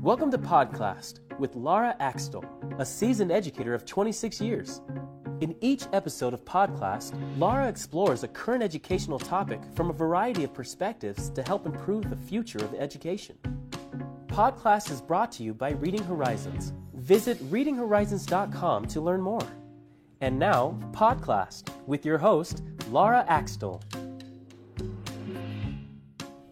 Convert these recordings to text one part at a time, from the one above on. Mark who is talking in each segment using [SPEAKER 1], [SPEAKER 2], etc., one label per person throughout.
[SPEAKER 1] Welcome to Podclass with Laura Axtell, a seasoned educator of 26 years. In each episode of Podclass, Laura explores a current educational topic from a variety of perspectives to help improve the future of education. Podclass is brought to you by Reading Horizons. Visit readinghorizons.com to learn more. And now, Podclass with your host, Laura Axtell.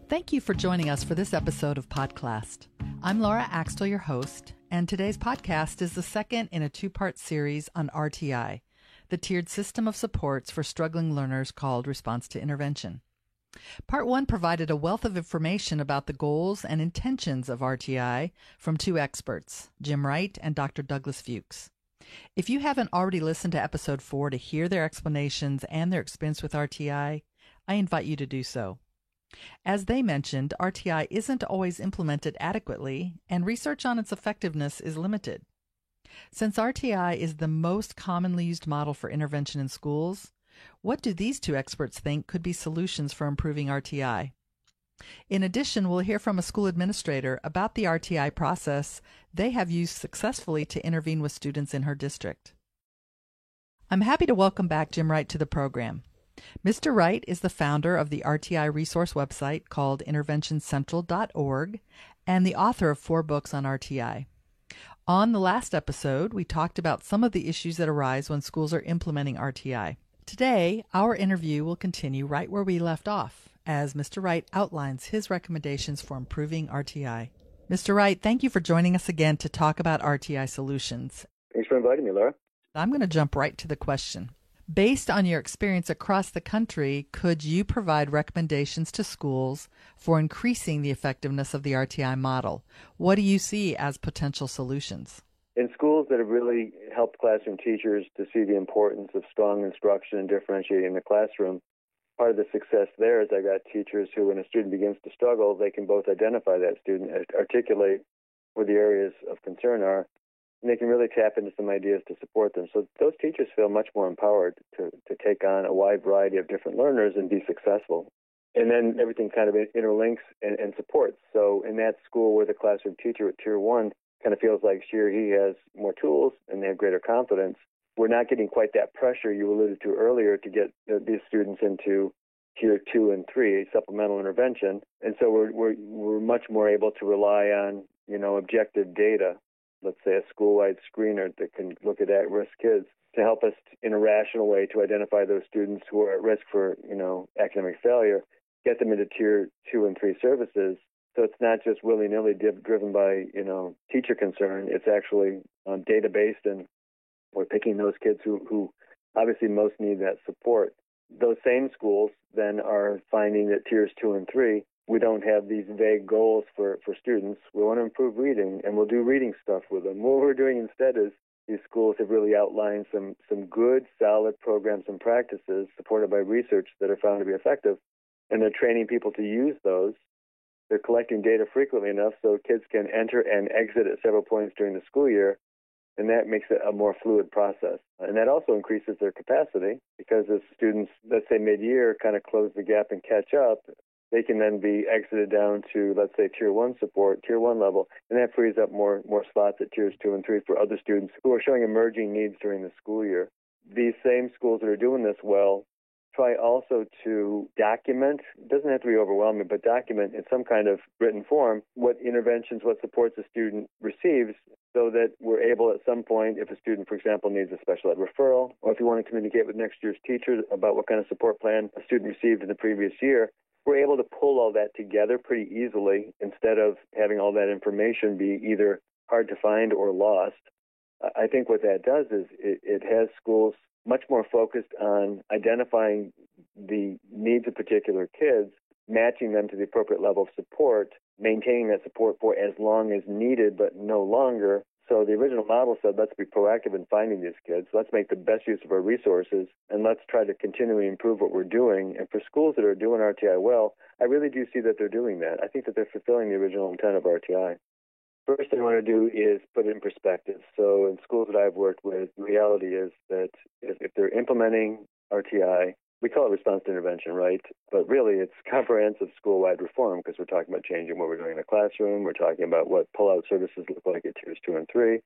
[SPEAKER 2] Thank you for joining us for this episode of Podclass. I'm Laura Axtell, your host, and today's podcast is the second in a two-part series on RTI, the tiered system of supports for struggling learners called Response to Intervention. Part 1 provided a wealth of information about the goals and intentions of RTI from two experts, Jim Wright and Dr. Douglas Fuchs. If you haven't already listened to Episode 4 to hear their explanations and their experience with RTI, I invite you to do so. As they mentioned, RTI isn't always implemented adequately, and research on its effectiveness is limited. Since RTI is the most commonly used model for intervention in schools, what do these two experts think could be solutions for improving RTI? In addition, we'll hear from a school administrator about the RTI process they have used successfully to intervene with students in her district. I'm happy to welcome back Jim Wright to the program. Mr. Wright is the founder of the RTI resource website called interventioncentral.org and the author of 4 books on RTI. On the last episode, we talked about some of the issues that arise when schools are implementing RTI. Today, our interview will continue right where we left off, as Mr. Wright outlines his recommendations for improving RTI. Mr. Wright, thank you for joining us again to talk about RTI solutions.
[SPEAKER 3] Thanks for inviting me, Laura.
[SPEAKER 2] I'm going to jump right to the question. Based on your experience across the country, could you provide recommendations to schools for increasing the effectiveness of the RTI model? What do you see as potential solutions?
[SPEAKER 3] In schools that have really helped classroom teachers to see the importance of strong instruction and differentiating the classroom, part of the success there is I got teachers who, when a student begins to struggle, they can both identify that student, articulate where the areas of concern are, and they can really tap into some ideas to support them. So those teachers feel much more empowered to take on a wide variety of different learners and be successful. And then everything kind of interlinks and supports. So in that school where the classroom teacher at Tier 1 kind of feels like she or he has more tools and they have greater confidence, we're not getting quite that pressure you alluded to earlier to get these students into Tier 2 and 3, supplemental intervention. And so we're much more able to rely on, objective data. Let's say a school-wide screener that can look at at-risk kids to help us in a rational way to identify those students who are at risk for, academic failure, get them into Tier 2 and 3 services. So it's not just willy-nilly driven by, teacher concern. It's actually data-based, and we're picking those kids who obviously most need that support. Those same schools then are finding that Tiers 2 and 3, we don't have these vague goals for students. We want to improve reading, and we'll do reading stuff with them. What we're doing instead is these schools have really outlined some good, solid programs and practices supported by research that are found to be effective, and they're training people to use those. They're collecting data frequently enough so kids can enter and exit at several points during the school year, and that makes it a more fluid process. And that also increases their capacity because as students, let's say mid-year, kind of close the gap and catch up, they can then be exited down to, let's say, Tier 1 support, Tier 1 level, and that frees up more slots at Tiers 2 and 3 for other students who are showing emerging needs during the school year. These same schools that are doing this well try also to document, it doesn't have to be overwhelming, but document in some kind of written form what interventions, what supports a student receives so that we're able at some point, if a student, for example, needs a special ed referral, or if you want to communicate with next year's teacher about what kind of support plan a student received in the previous year, we're able to pull all that together pretty easily instead of having all that information be either hard to find or lost. I think what that does is it has schools much more focused on identifying the needs of particular kids, matching them to the appropriate level of support, maintaining that support for as long as needed but no longer. So the original model said, let's be proactive in finding these kids. Let's make the best use of our resources, and let's try to continually improve what we're doing. And for schools that are doing RTI well, I really do see that they're doing that. I think that they're fulfilling the original intent of RTI. First thing I want to do is put it in perspective. So in schools that I've worked with, the reality is that if they're implementing RTI, we call it response to intervention, right? But really, it's comprehensive school-wide reform because we're talking about changing what we're doing in the classroom. We're talking about what pull-out services look like at tiers 2 and 3.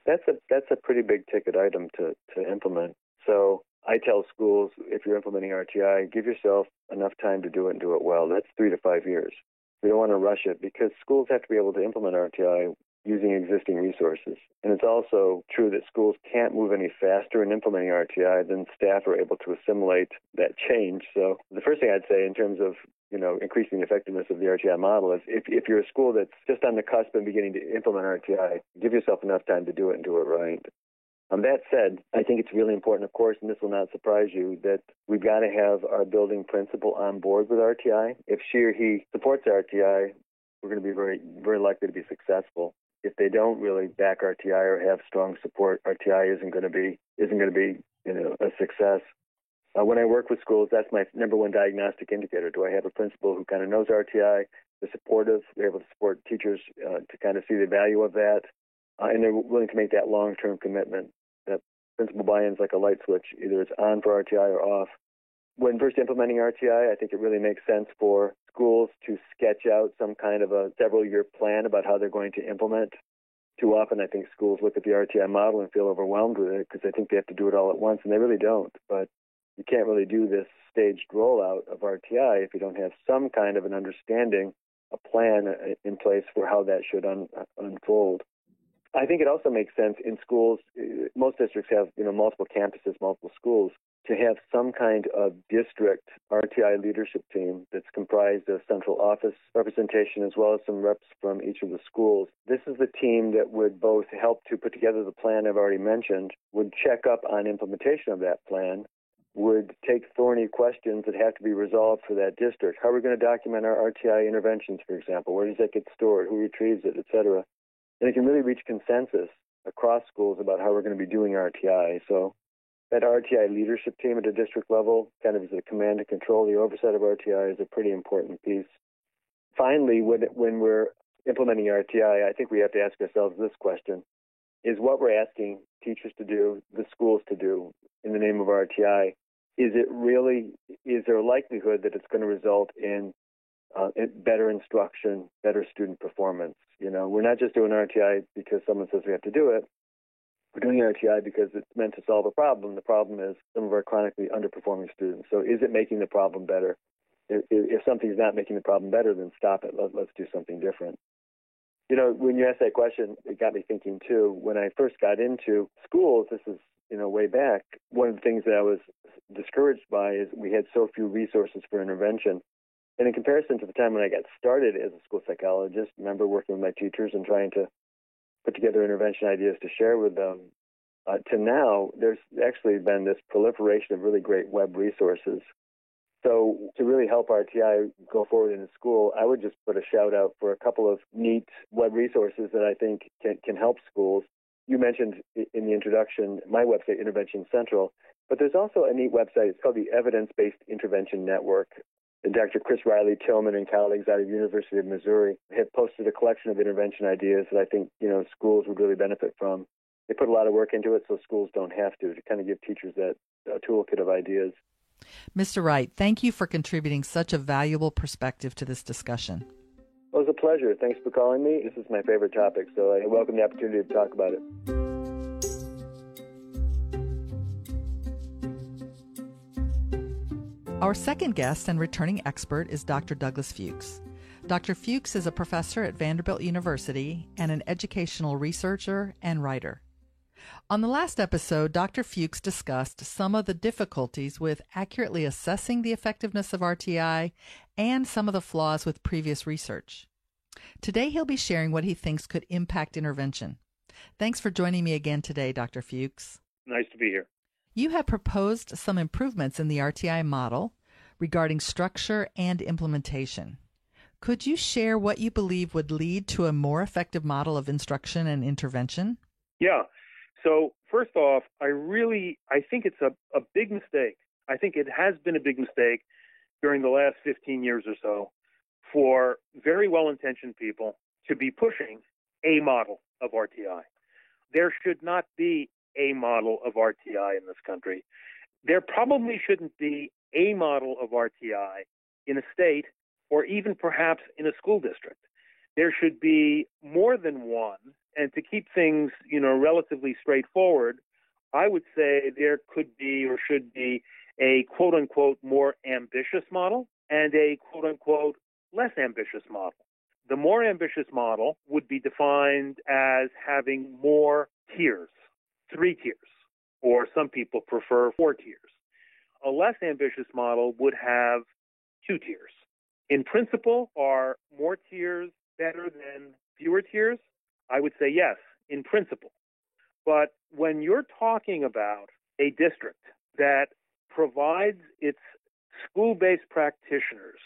[SPEAKER 3] That's a pretty big ticket item to implement. So I tell schools, if you're implementing RTI, give yourself enough time to do it and do it well. That's 3 to 5 years. We don't want to rush it because schools have to be able to implement RTI using existing resources. And it's also true that schools can't move any faster in implementing RTI than staff are able to assimilate that change. So the first thing I'd say in terms of increasing the effectiveness of the RTI model is if you're a school that's just on the cusp and beginning to implement RTI, give yourself enough time to do it and do it right. That said, I think it's really important, of course, and this will not surprise you, that we've got to have our building principal on board with RTI. If she or he supports RTI, we're going to be very, very likely to be successful. If they don't really back RTI or have strong support, RTI isn't going to be a success. When I work with schools, that's my number one diagnostic indicator. Do I have a principal who kind of knows RTI, they're supportive, they're able to support teachers to kind of see the value of that, and they're willing to make that long-term commitment. That principal buy-in is like a light switch. Either it's on for RTI or off. When first implementing RTI, I think it really makes sense for schools to sketch out some kind of a several-year plan about how they're going to implement. Too often, I think schools look at the RTI model and feel overwhelmed with it because they think they have to do it all at once, and they really don't. But you can't really do this staged rollout of RTI if you don't have some kind of an understanding, a plan in place for how that should unfold. I think it also makes sense in schools. Most districts have, multiple campuses, multiple schools, to have some kind of district RTI leadership team that's comprised of central office representation as well as some reps from each of the schools. This is the team that would both help to put together the plan I've already mentioned, would check up on implementation of that plan, would take thorny questions that have to be resolved for that district. How are we going to document our RTI interventions, for example? Where does that get stored? Who retrieves it, et cetera? And it can really reach consensus across schools about how we're going to be doing RTI. So that RTI leadership team at a district level, kind of as a command and control, the oversight of RTI is a pretty important piece. Finally, when we're implementing RTI, I think we have to ask ourselves this question. Is what we're asking teachers to do, the schools to do in the name of RTI, is there a likelihood that it's going to result in better instruction, better student performance? We're not just doing RTI because someone says we have to do it. We're doing RTI because it's meant to solve a problem. The problem is some of our chronically underperforming students. So is it making the problem better? If something's not making the problem better, then stop it. Let's do something different. When you asked that question, it got me thinking, too. When I first got into schools, this is, way back, one of the things that I was discouraged by is we had so few resources for intervention. And in comparison to the time when I got started as a school psychologist, I remember working with my teachers and trying to put together intervention ideas to share with them, to now, there's actually been this proliferation of really great web resources. So to really help RTI go forward in the school, I would just put a shout out for a couple of neat web resources that I think can help schools. You mentioned in the introduction my website, Intervention Central, but there's also a neat website. It's called the Evidence-Based Intervention Network. And Dr. Chris Riley Tillman and colleagues out of the University of Missouri have posted a collection of intervention ideas that I think, schools would really benefit from. They put a lot of work into it so schools don't have to kind of give teachers that toolkit of ideas.
[SPEAKER 2] Mr. Wright, thank you for contributing such a valuable perspective to this discussion.
[SPEAKER 3] Well, it was a pleasure. Thanks for calling me. This is my favorite topic, so I welcome the opportunity to talk about it.
[SPEAKER 2] Our second guest and returning expert is Dr. Douglas Fuchs. Dr. Fuchs is a professor at Vanderbilt University and an educational researcher and writer. On the last episode, Dr. Fuchs discussed some of the difficulties with accurately assessing the effectiveness of RTI and some of the flaws with previous research. Today, he'll be sharing what he thinks could impact intervention. Thanks for joining me again today, Dr. Fuchs.
[SPEAKER 4] Nice to be here.
[SPEAKER 2] You have proposed some improvements in the RTI model regarding structure and implementation. Could you share what you believe would lead to a more effective model of instruction and intervention?
[SPEAKER 4] Yeah. So first off, I think it's a big mistake. I think it has been a big mistake during the last 15 years or so for very well-intentioned people to be pushing a model of RTI. There should not be a model of RTI in this country. There probably shouldn't be a model of RTI in a state or even perhaps in a school district. There should be more than one. And to keep things, relatively straightforward, I would say there could be or should be a quote-unquote more ambitious model and a quote-unquote less ambitious model. The more ambitious model would be defined as having more tiers, 3 tiers, or some people prefer 4 tiers. A less ambitious model would have 2 tiers. In principle, are more tiers better than fewer tiers? I would say yes, in principle. But when you're talking about a district that provides its school-based practitioners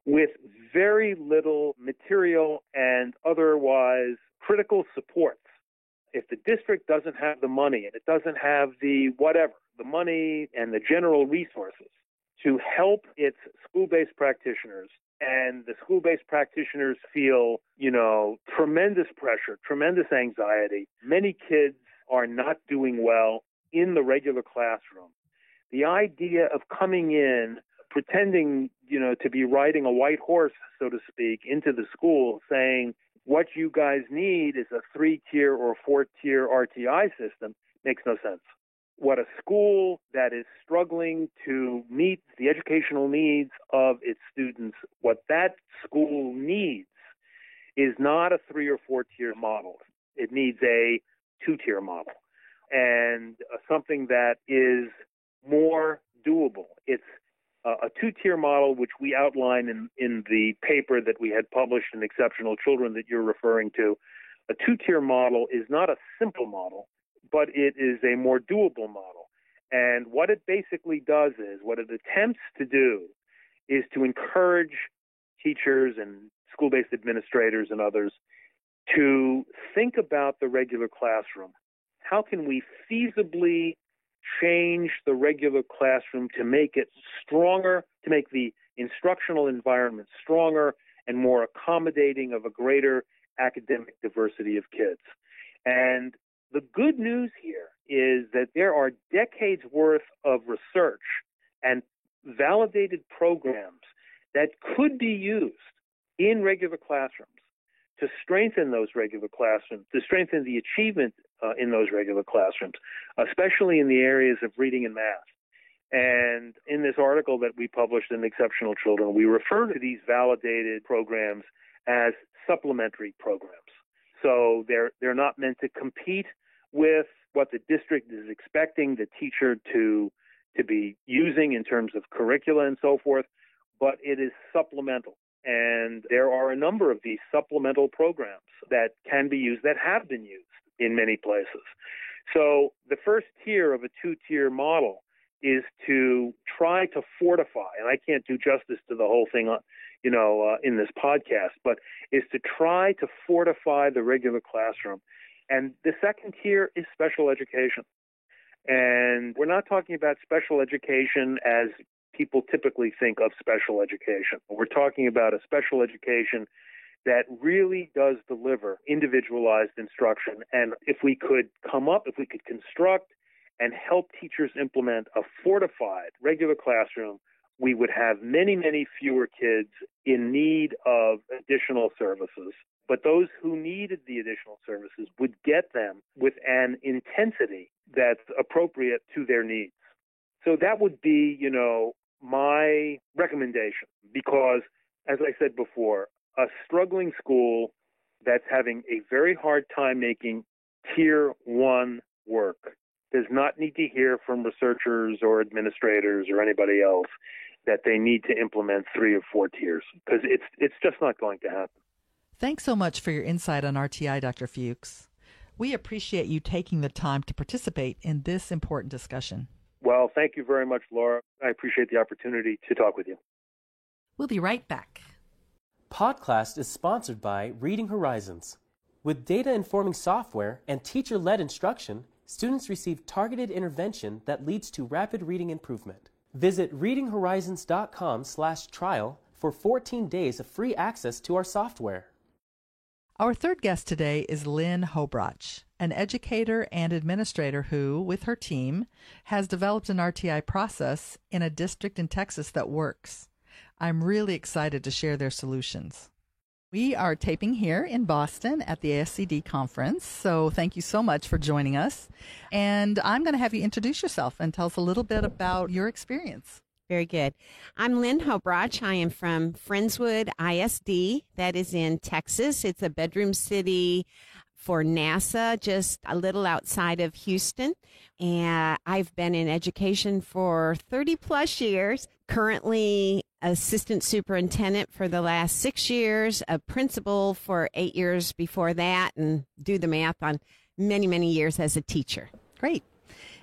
[SPEAKER 4] with very little material and otherwise critical supports, if the district doesn't have the money and it doesn't have the money and the general resources to help its school-based practitioners, and the school-based practitioners feel, tremendous pressure, tremendous anxiety. Many kids are not doing well in the regular classroom. The idea of coming in, pretending, to be riding a white horse, so to speak, into the school, saying what you guys need is a 3-tier or 4-tier RTI system, makes no sense. What a school that is struggling to meet the educational needs of its students, what that school needs is not a 3 or 4-tier model. It needs a 2-tier model and something that is more doable. It's a 2-tier model, which we outline in the paper that we had published in Exceptional Children that you're referring to. A 2-tier model is not a simple model, but it is a more doable model. And what it basically does is, what it attempts to do is to encourage teachers and school-based administrators and others to think about the regular classroom. How can we feasibly change the regular classroom to make it stronger, to make the instructional environment stronger and more accommodating of a greater academic diversity of kids? And the good news here is that there are decades worth of research and validated programs that could be used in regular classrooms to strengthen those regular classrooms, to strengthen the achievement in those regular classrooms, especially in the areas of reading and math. And in this article that we published in Exceptional Children, we refer to these validated programs as supplementary programs. So they're not meant to compete with what the district is expecting the teacher to be using in terms of curricula and so forth, but it is supplemental. And there are a number of these supplemental programs that can be used, that have been used in many places. So the first tier of a 2-tier model is to try to fortify, and I can't do justice to the whole thing, in this podcast, but is to try to fortify the regular classroom. And the second tier is special education. And we're not talking about special education as people typically think of special education. We're talking about a special education that really does deliver individualized instruction. And if we could construct and help teachers implement a fortified regular classroom, we would have many, many fewer kids in need of additional services. But those who needed the additional services would get them with an intensity that's appropriate to their needs. So that would be, my recommendation, because, as I said before, a struggling school that's having a very hard time making Tier 1 work does not need to hear from researchers or administrators or anybody else that they need to implement 3 or 4 tiers, because it's just not going to happen.
[SPEAKER 2] Thanks so much for your insight on RTI, Dr. Fuchs. We appreciate you taking the time to participate in this important discussion.
[SPEAKER 4] Well, thank you very much, Laura. I appreciate the opportunity to talk with you.
[SPEAKER 2] We'll be right back.
[SPEAKER 1] Podcast is sponsored by Reading Horizons. With data-informing software and teacher-led instruction, students receive targeted intervention that leads to rapid reading improvement. Visit readinghorizons.com/trial for 14 days of free access to our software.
[SPEAKER 2] Our third guest today is Lynn Hobrach, an educator and administrator who, with her team, has developed an RTI process in a district in Texas that works. I'm really excited to share their solutions. We are taping here in Boston at the ASCD conference, so thank you so much for joining us. And I'm going to have you introduce yourself and tell us a little bit about your experience.
[SPEAKER 5] Very good. I'm Lynn Hobrach. I am from Friendswood ISD. That is in Texas. It's a bedroom city for NASA, just a little outside of Houston. And I've been in education for 30 plus years, currently assistant superintendent for the last 6 years, a principal for 8 years before that, and do the math on many, many years as a teacher.
[SPEAKER 2] Great.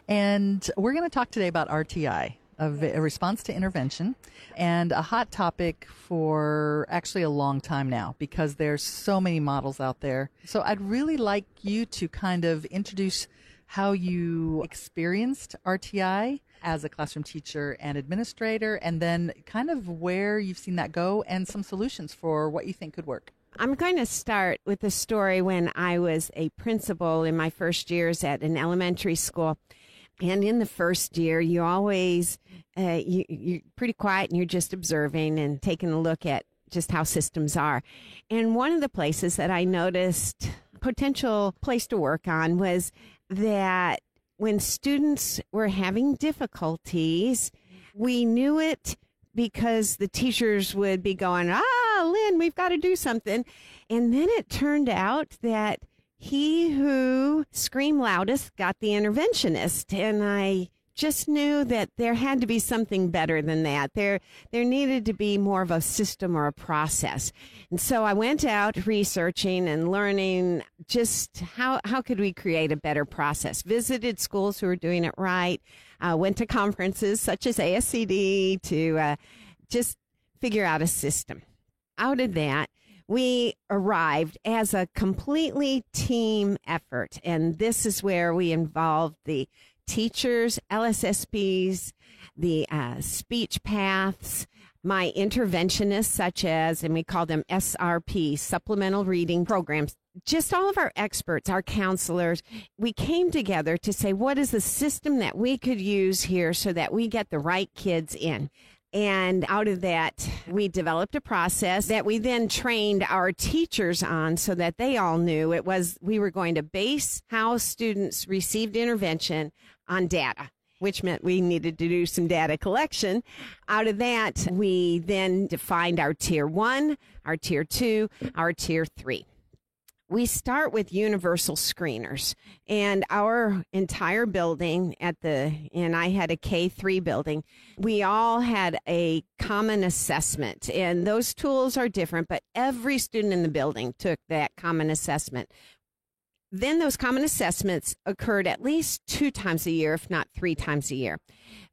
[SPEAKER 2] And we're going to talk today about RTI. A response to intervention, and a hot topic for actually a long time now because there's so many models out there. So I'd really like you to kind of introduce how you experienced RTI as a classroom teacher and administrator, and then kind of where you've seen that go and some solutions for what you think could work.
[SPEAKER 5] I'm going to start with a story when I was a principal in my first years at an elementary school. And in the first year, you always, you're pretty quiet and you're just observing and taking a look at just how systems are. And one of the places that I noticed potential place to work on was that when students were having difficulties, we knew it because the teachers would be going, Lynn, we've got to do something. And then it turned out that he who screamed loudest got the interventionist, and I just knew that there had to be something better than that. There needed to be more of a system or a process. And so I went out researching and learning just how could we create a better process. Visited schools who were doing it right, went to conferences such as ASCD to just figure out a system. Out of that, we arrived as a completely team effort, and this is where we involved the teachers, LSSPs, the speech paths, my interventionists such as, and we call them SRP, supplemental reading programs, just all of our experts, our counselors. We came together to say, what is the system that we could use here so that we get the right kids in? And out of that, we developed a process that we then trained our teachers on so that they all knew we were going to base how students received intervention on data, which meant we needed to do some data collection. Out of that, we then defined our Tier 1, our Tier 2, our Tier 3. We start with universal screeners, and our entire building and I had a K-3 building, we all had a common assessment, and those tools are different, but every student in the building took that common assessment. Then those common assessments occurred at least 2 times a year, if not 3 times a year.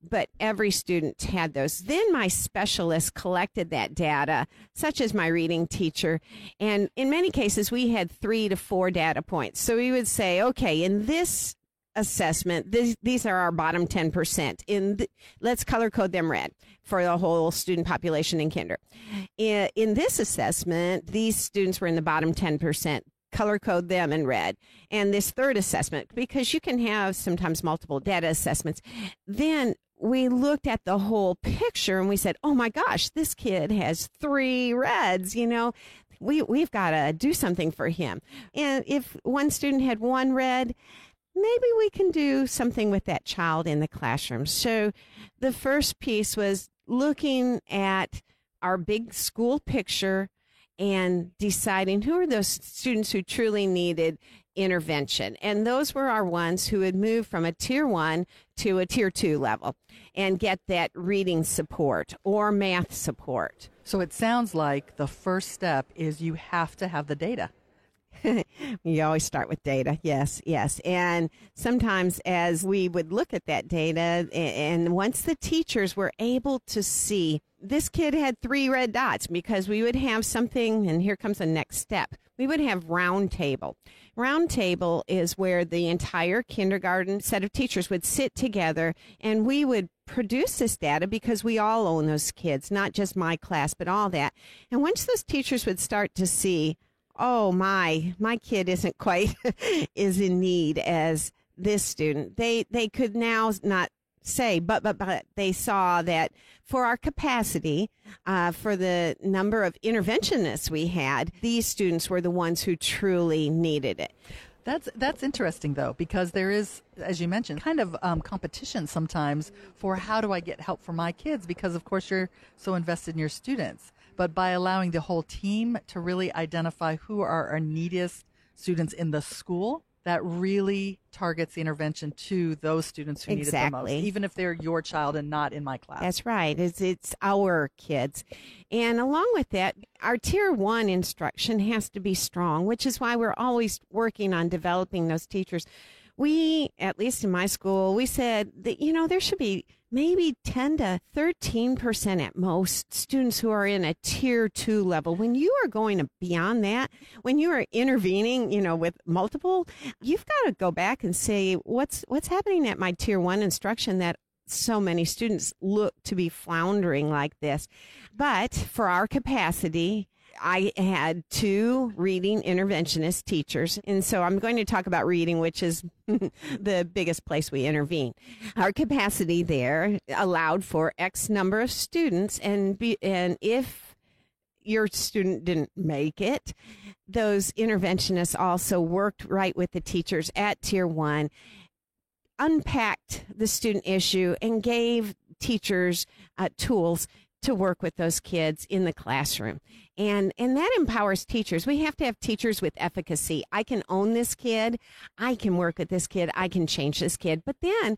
[SPEAKER 5] But every student had those. Then my specialists collected that data, such as my reading teacher. And in many cases, we had 3 to 4 data points. So we would say, okay, in this assessment, these are our bottom 10%. Let's color code them red for the whole student population in kinder. In this assessment, these students were in the bottom 10%. Color code them in red. And this third assessment, because you can have sometimes multiple data assessments, then we looked at the whole picture and we said, oh my gosh, this kid has 3 reds, we've got to do something for him. And if one student had 1 red, maybe we can do something with that child in the classroom. So the first piece was looking at our big school picture and deciding who are those students who truly needed intervention. And those were our ones who had moved from a Tier 1 to a Tier 2 level and get that reading support or math support.
[SPEAKER 2] So it sounds like the first step is you have to have the data.
[SPEAKER 5] You always start with data. Yes. And sometimes as we would look at that data, and once the teachers were able to see this kid had 3 red dots, because we would have something, and here comes the next step. We would have round table. Round table is where the entire kindergarten set of teachers would sit together, and we would produce this data because we all own those kids, not just my class, but all that. And once those teachers would start to see, oh my kid isn't quite as in need as this student. They could now not say, but they saw that for our capacity, for the number of interventionists we had, these students were the ones who truly needed it.
[SPEAKER 2] That's interesting, though, because there is, as you mentioned, kind of competition sometimes for how do I get help for my kids, because, of course, you're so invested in your students. But by allowing the whole team to really identify who are our neediest students in the school, that really targets the intervention to those students who need it the most, even if they're your child and not in my class.
[SPEAKER 5] That's right. It's our kids. And along with that, our Tier 1 instruction has to be strong, which is why we're always working on developing those teachers. We, at least in my school, we said that, there should be maybe 10 to 13% at most students who are in a Tier 2 level. When you are going beyond that, when you are intervening, with multiple, you've got to go back and say, what's happening at my Tier 1 instruction that so many students look to be floundering like this. But for our capacity, I had 2 reading interventionist teachers, and so I'm going to talk about reading, which is the biggest place we intervene. Our capacity there allowed for X number of students, and if your student didn't make it, those interventionists also worked right with the teachers at Tier 1, unpacked the student issue, and gave teachers tools to work with those kids in the classroom. And that empowers teachers. We have to have teachers with efficacy. I can own this kid. I can work with this kid. I can change this kid. But then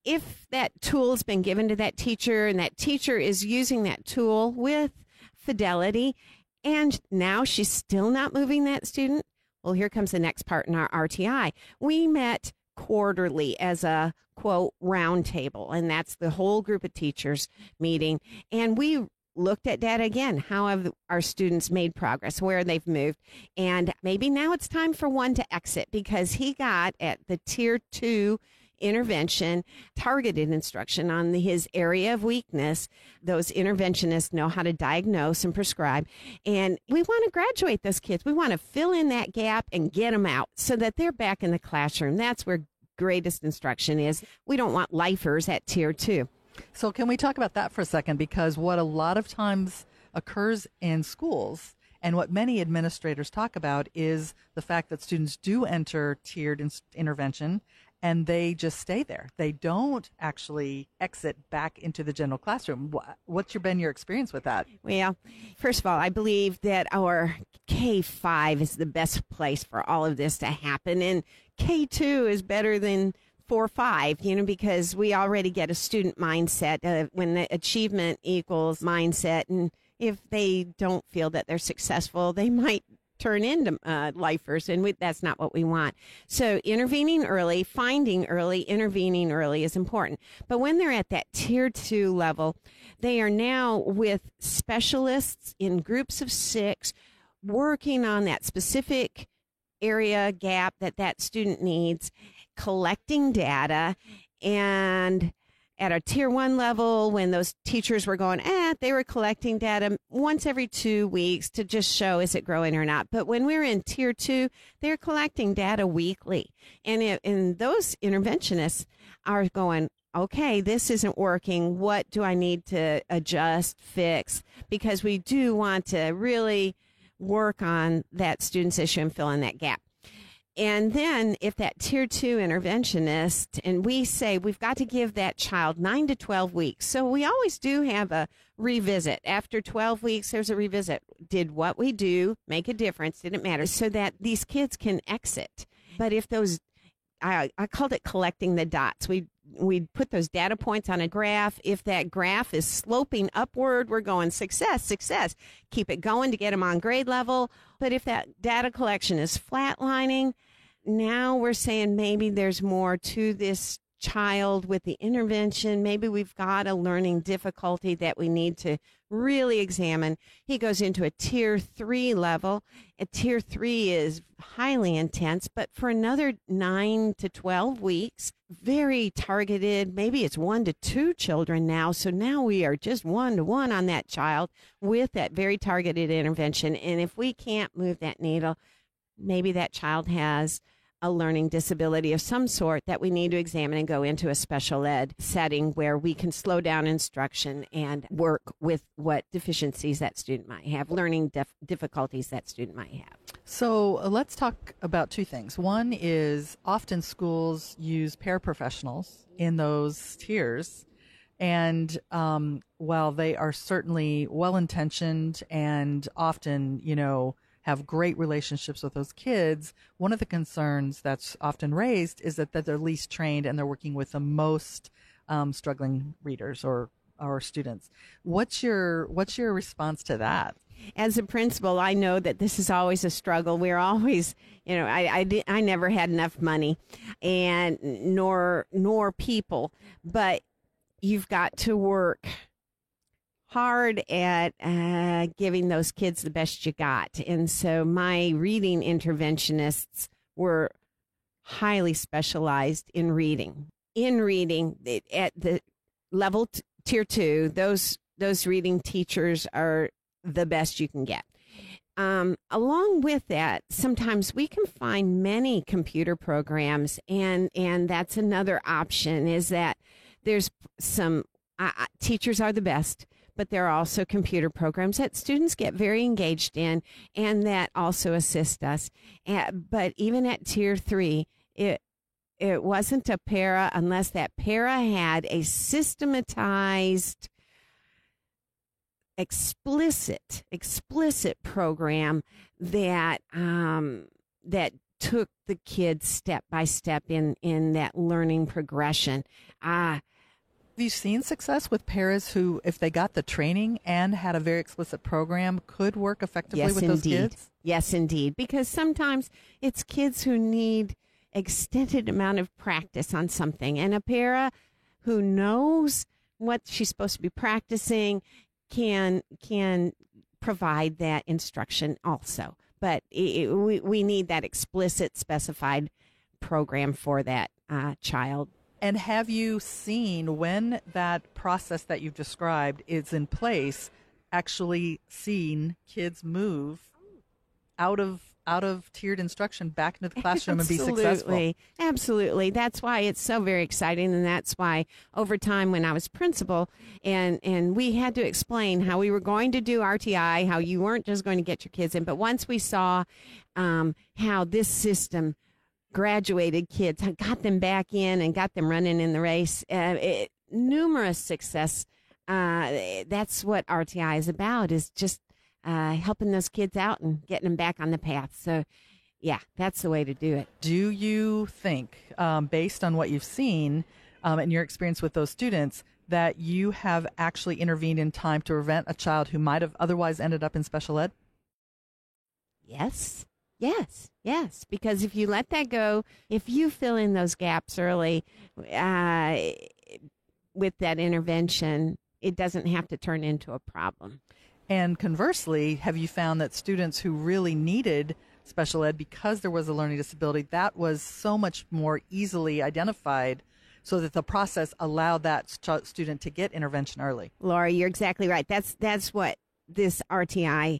[SPEAKER 5] if that tool's been given to that teacher and that teacher is using that tool with fidelity and now she's still not moving that student, well, here comes the next part in our RTI. We met quarterly as a, quote, round table, and that's the whole group of teachers meeting. And we looked at data again. How have our students made progress, where they've moved? And maybe now it's time for one to exit because he got at the Tier 2 intervention, targeted instruction on his area of weakness. Those interventionists know how to diagnose and prescribe. And we want to graduate those kids. We want to fill in that gap and get them out so that they're back in the classroom. That's where greatest instruction is. We don't want lifers at Tier 2.
[SPEAKER 2] So can we talk about that for a second? Because what a lot of times occurs in schools and what many administrators talk about is the fact that students do enter tiered intervention and they just stay there. They don't actually exit back into the general classroom. What's been your experience with that?
[SPEAKER 5] Well, first of all, I believe that our K-5 is the best place for all of this to happen. And K-2 is better than 4-5, because we already get a student mindset when the achievement equals mindset. And if they don't feel that they're successful, they might turn into lifers, and that's not what we want. So intervening early, finding early, intervening early is important. But when they're at that Tier 2 level, they are now with specialists in groups of 6 working on that specific area gap that student needs, collecting data. And at our Tier 1 level, when those teachers were going, they were collecting data once every 2 weeks to just show is it growing or not. But when we're in Tier 2, they're collecting data weekly. And those interventionists are going, okay, this isn't working. What do I need to adjust, fix? Because we do want to really work on that student's issue and fill in that gap. And then if that Tier 2 interventionist, and we say we've got to give that child 9 to 12 weeks. So we always do have a revisit. After 12 weeks, there's a revisit. Did what we do make a difference? Did it matter? So that these kids can exit. But if those, I called it collecting the dots. We put those data points on a graph. If that graph is sloping upward, we're going success, success. Keep it going to get them on grade level. But if that data collection is flatlining, now we're saying maybe there's more to this child with the intervention. Maybe we've got a learning difficulty that we need to really examine. He goes into a Tier 3 level. A Tier 3 is highly intense, but for another 9 to 12 weeks, very targeted. Maybe it's 1 to 2 children now. So now we are just 1-to-1 on that child with that very targeted intervention. And if we can't move that needle, maybe that child has a learning disability of some sort that we need to examine and go into a special ed setting where we can slow down instruction and work with what deficiencies that student might have, learning difficulties that student might have.
[SPEAKER 2] So let's talk about two things. One is often schools use paraprofessionals in those tiers. And while they are certainly well-intentioned and often, have great relationships with those kids, one of the concerns that's often raised is that they're least trained and they're working with the most struggling readers or students. What's your response to that?
[SPEAKER 5] As a principal, I know that this is always a struggle. We're always, I never had enough money, and nor people, but you've got to work hard at giving those kids the best you got. And so my reading interventionists were highly specialized in reading. At the level tier 2, those reading teachers are the best you can get. Along with that, sometimes we can find many computer programs, and that's another option, is that there's some teachers are the best, but there are also computer programs that students get very engaged in and that also assist us. But even at tier 3, it wasn't a para unless that para had a systematized, explicit program that took the kids step by step in that learning progression.
[SPEAKER 2] Have you seen success with paras who, if they got the training and had a very explicit program, could work effectively with those kids?
[SPEAKER 5] Yes, indeed. Because sometimes it's kids who need extended amount of practice on something. And a para who knows what she's supposed to be practicing can provide that instruction also. But we need that explicit, specified program for that child.
[SPEAKER 2] And have you seen, when that process that you've described is in place, actually seen kids move out of tiered instruction back into the classroom and be successful?
[SPEAKER 5] Absolutely. That's why it's so very exciting, and that's why over time when I was principal and we had to explain how we were going to do RTI, how you weren't just going to get your kids in, but once we saw how this system graduated kids, got them back in and got them running in the race, numerous success. That's what RTI is about, is just helping those kids out and getting them back on the path. So, yeah, that's the way to do it.
[SPEAKER 2] Do you think, based on what you've seen and your experience with those students, that you have actually intervened in time to prevent a child who might have otherwise ended up in special ed?
[SPEAKER 5] Yes, because if you let that go, if you fill in those gaps early with that intervention, it doesn't have to turn into a problem.
[SPEAKER 2] And conversely, have you found that students who really needed special ed because there was a learning disability, that was so much more easily identified so that the process allowed that student to get intervention early?
[SPEAKER 5] Laura, you're exactly right. That's what this RTI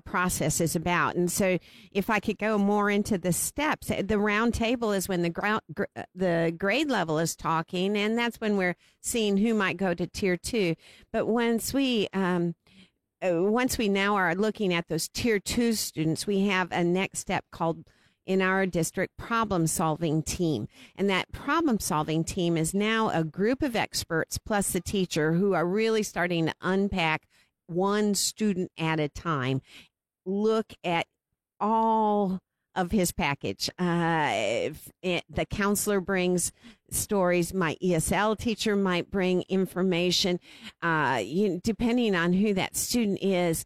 [SPEAKER 5] process is about. And so if I could go more into the steps, the round table is when the grade level is talking, and that's when we're seeing who might go to tier 2. But once we now are looking at those tier 2 students, we have a next step called, in our district, problem-solving team. And that problem-solving team is now a group of experts plus the teacher who are really starting to unpack one student at a time, look at all of his package. The counselor brings stories. My ESL teacher might bring information. Depending on who that student is,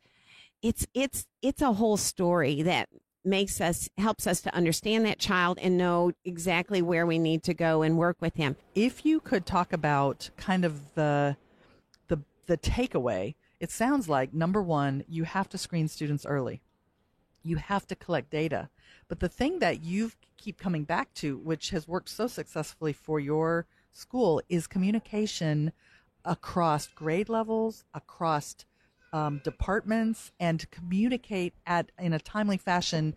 [SPEAKER 5] it's a whole story that helps us to understand that child and know exactly where we need to go and work with him.
[SPEAKER 2] If you could talk about kind of the takeaway, it sounds like, number one, you have to screen students early. You have to collect data. But the thing that you keep coming back to, which has worked so successfully for your school, is communication across grade levels, across departments, and to communicate in a timely fashion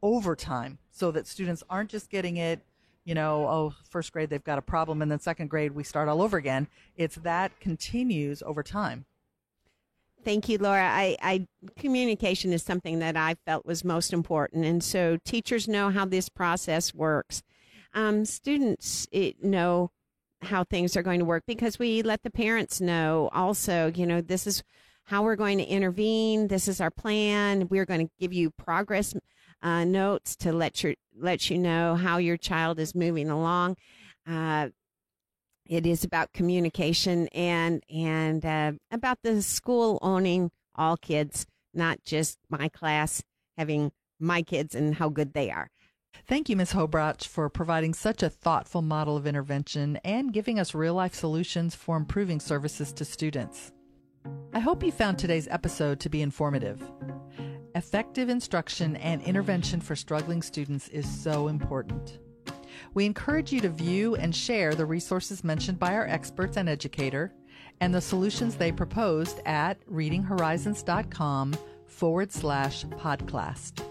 [SPEAKER 2] over time so that students aren't just getting it, first grade they've got a problem and then second grade we start all over again. It's that continues over time.
[SPEAKER 5] Thank you, Laura. Communication is something that I felt was most important. And so teachers know how this process works. Students know how things are going to work because we let the parents know also, this is how we're going to intervene. This is our plan. We're going to give you progress notes to let you know how your child is moving along. It is about communication and about the school owning all kids, not just my class having my kids and how good they are.
[SPEAKER 2] Thank you, Ms. Hobroch, for providing such a thoughtful model of intervention and giving us real-life solutions for improving services to students. I hope you found today's episode to be informative. Effective instruction and intervention for struggling students is so important. We encourage you to view and share the resources mentioned by our experts and educator and the solutions they proposed at readinghorizons.com/podcast.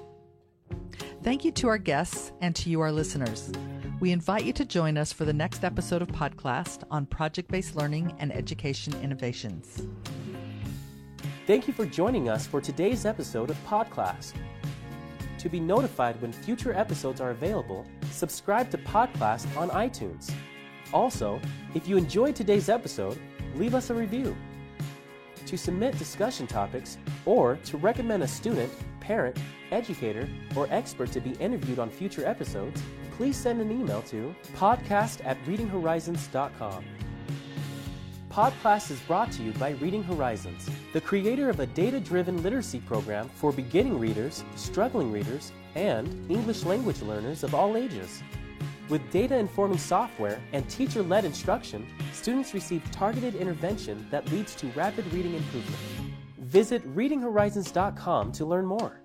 [SPEAKER 2] Thank you to our guests and to you, our listeners. We invite you to join us for the next episode of Podcast on project-based learning and education innovations.
[SPEAKER 1] Thank you for joining us for today's episode of Podcast. To be notified when future episodes are available, subscribe to Podcast on iTunes. Also, if you enjoyed today's episode, leave us a review. To submit discussion topics or to recommend a student, parent, educator, or expert to be interviewed on future episodes, please send an email to podcast@readinghorizons.com. Podcast is brought to you by Reading Horizons, the creator of a data-driven literacy program for beginning readers, struggling readers, and English language learners of all ages. With data-informing software and teacher-led instruction, students receive targeted intervention that leads to rapid reading improvement. Visit readinghorizons.com to learn more.